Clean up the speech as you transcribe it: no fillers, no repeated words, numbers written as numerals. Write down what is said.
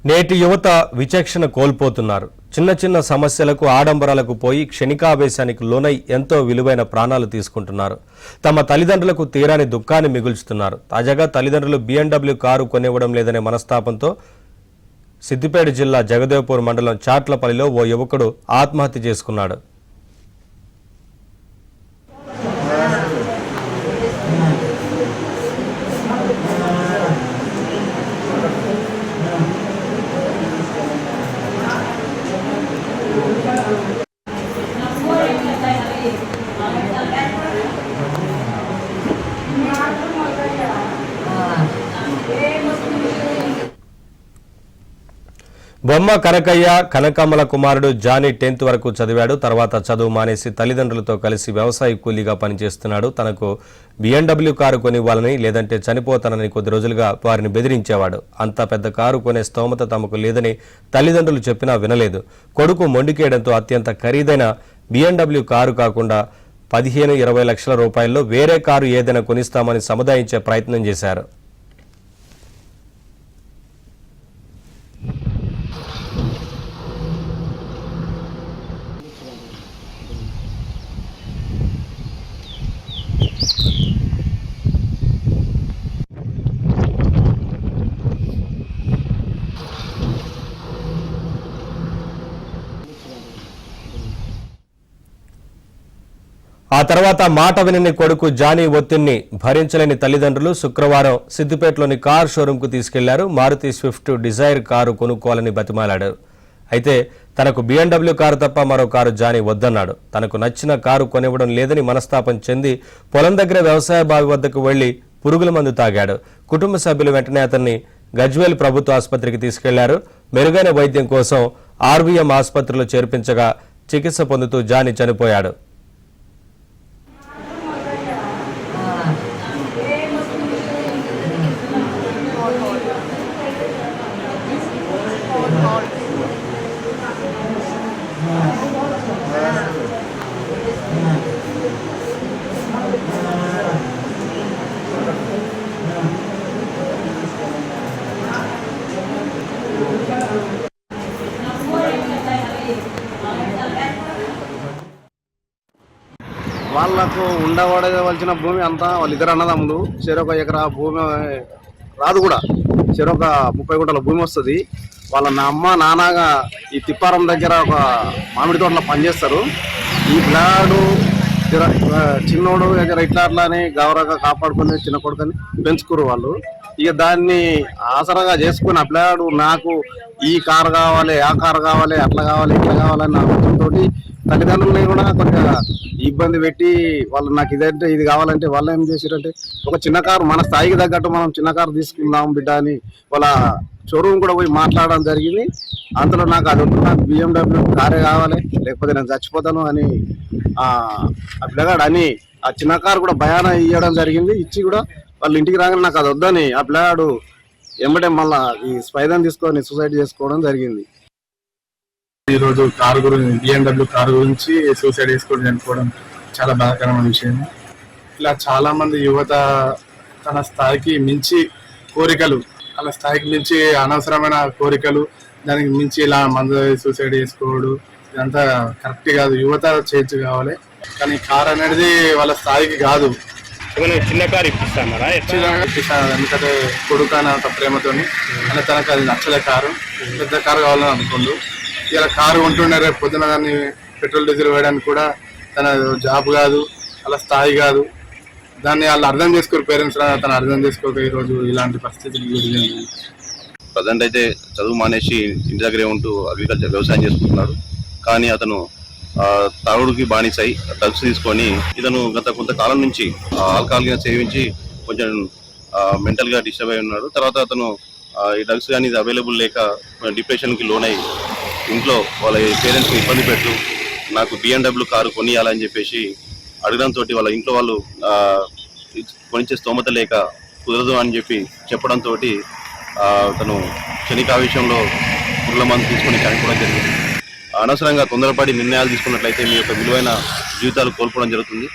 నేటి యువత విచక్షణ కోల్పోతున్నారు. చిన్న చిన్న సమస్యలకు ఆడంబరాలకు పోయి క్షణికావేశానికి లోనై ఎంతో విలువైన ప్రాణాలు తీసుకుంటున్నారు. తమ తల్లిదండ్రులకు తీరాని దుఃఖాన్ని మిగుల్చుతున్నారు. తాజాగా తల్లిదండ్రులు BMW కారు కొనివ్వడం లేదనే మనస్తాపంతో సిద్దిపేట జిల్లా జగదేవ్పూర్ మండలం చాట్లపల్లిలో ఓ యువకుడు ఆత్మహత్య చేసుకున్నాడు. బొమ్మ కనకయ్య కనకమ్మల కుమారుడు జానీ 10th వరకు చదివాడు. తర్వాత చదువు మానేసి తల్లిదండ్రులతో కలిసి వ్యవసాయ కూలీగా పనిచేస్తున్నాడు. తనకు BMW కారు కొనివ్వాలని లేదంటే చనిపోతానని కొద్ది రోజులుగా వారిని బెదిరించేవాడు. అంత పెద్ద కారు కొనే స్తోమత తమకు లేదని తల్లిదండ్రులు చెప్పినా వినలేదు. కొడుకు మొండికేయడంతో అత్యంత ఖరీదైన BMW కారు కాకుండా 15-20 లక్షల రూపాయల్లో వేరే కారు ఏదైనా కొనిస్తామని సముదాయించే ప్రయత్నం చేశారు. ఆ తర్వాత మాట వినని కొడుకు జానీ ఒత్తిడిని భరించలేని తల్లిదండ్రులు శుక్రవారం సిద్దిపేటలోని కార్ షోరూంకు తీసుకెళ్లారు. మారుతి స్విఫ్ట్ డిజైర్ కారు కొనుక్కోవాలని బతిమాలాడారు. అయితే తనకు BMW కారు తప్ప మరో కారు జానీ వద్దన్నాడు. తనకు నచ్చిన కారు కొనివ్వడం లేదని మనస్తాపం చెంది పొలం దగ్గర వ్యవసాయ బావి వద్దకు వెళ్లి పురుగుల మందు తాగాడు. కుటుంబ సభ్యులు వెంటనే అతన్ని గజ్వేల్ ప్రభుత్వ ఆసుపత్రికి తీసుకెళ్లారు. మెరుగైన వైద్యం కోసం RVM ఆసుపత్రిలో చేర్పించగా చికిత్స పొందుతూ జానీ చనిపోయాడు. వాళ్ళకు ఉండవలసిన భూమి అంతా వాళ్ళిద్దరు అన్నదమ్ములు. చెరొక ఎకరా భూమి రాదు కూడా, చెరొక 30 గుంటల భూమి వస్తుంది. వాళ్ళ అమ్మ నాన్నగా ఈ తిప్పారం దగ్గర ఒక మామిడి తోటలో పనిచేస్తారు. ఈ పిల్లాడు చిన్నోడు దగ్గర ఇట్లా అట్లా అని గౌరవంగా కాపాడుకుని చిన్న కొడుకుని పెంచుకోరు వాళ్ళు. ఇక దాన్ని ఆసరాగా చేసుకుని ఆ పిల్లాడు నాకు ఈ కారు కావాలి, ఆ కారు కావాలి, అట్లా కావాలి, ఇట్లా కావాలని ఆలోచనతో తల్లిదండ్రులని కూడా కొంచెం ఇబ్బంది పెట్టి వాళ్ళు నాకు ఇదంటే ఇది కావాలంటే వాళ్ళు ఏం చేశారంటే ఒక చిన్న కారు మన స్థాయికి తగ్గట్టు మనం చిన్న కారు తీసుకుందాం బిడ్డ అని వాళ్ళ షోరూమ్ కూడా పోయి మాట్లాడడం జరిగింది. అందులో నాకు అది ఉంటుంది, నాకు BMW కారే కావాలి లేకపోతే నేను చచ్చిపోతాను అని ఆ పిల్లగాడు అని ఆ చిన్న కారు కూడా భయాన ఇవ్వడం జరిగింది. ఇచ్చి కూడా వాళ్ళు ఇంటికి రాగానే నాకు అది వద్దని ఆ పిల్లగాడు ఎమ్మటే మళ్ళా ఈ స్పైదం తీసుకొని సూసైడ్ చేసుకోవడం జరిగింది. ఈరోజు కారు గురించి BMW కారు గురించి సూసైడ్ చేసుకోవడం చనిపోవడం చాలా బాధాకరమైన విషయం. ఇలా చాలా మంది యువత తన స్థాయికి మించి కోరికలు, వాళ్ళ స్థాయికి మించి అనవసరమైన కోరికలు, దానికి మించి ఇలా మందు సూసైడ్ చేసుకోవడం ఇదంతా కరెక్ట్ కాదు. యువత చేర్చి కావాలి, కానీ కారు అనేది వాళ్ళ స్థాయికి కాదు. చిన్న కారు ఇప్పిస్తారా? ఎందుకంటే కొడుకు అంత ప్రేమతోని అని తనకు అది నచ్చలే, కారు పెద్ద కారు కావాలని అనుకోండు. ఇలా కారు ఉంటుండే రేపు పొద్దున దాన్ని పెట్రోల్ డీజిల్ వేయడానికి కూడా తన జాబ్ కాదు, అలా స్థాయి కాదు. దాన్ని వాళ్ళు అర్థం చేసుకోరు, పేరెంట్స్ తను అర్థం చేసుకోక ఈరోజు ఇలాంటి పరిస్థితులు జరిగింది. ప్రజెంట్ అయితే చదువు మానేసి ఇంటి దగ్గరే ఉంటూ అగ్రికల్చర్ వ్యవసాయం చేసుకుంటున్నాడు. కానీ అతను తాగుడుకి బానిసై డ్రగ్స్ తీసుకొని ఇతను గత కొంతకాలం నుంచి ఆల్కహాల్గా సేవించి కొంచెం మెంటల్గా డిస్టర్బ్ అయి ఉన్నాడు. తర్వాత అతను ఈ డ్రగ్స్ కానీ ఇది అవైలబుల్ లేక డిప్రెషన్కి లోనై ఇంట్లో వాళ్ళ పేరెంట్స్కి ఇబ్బంది పెట్టు నాకు BMW కారు కొనియాలని చెప్పేసి అడగడంతో వాళ్ళ ఇంట్లో వాళ్ళు కొనిచ్చే స్తోమత లేక కుదరదు అని చెప్పి చెప్పడంతో తను క్షణికావేశంలో పురుగుల మందు తీసుకొని చనిపోవడం జరిగింది. అనవసరంగా తొందరపడి నిర్ణయాలు తీసుకున్నట్లయితే మీ యొక్క విలువైన జీవితాలు కోల్పోవడం జరుగుతుంది.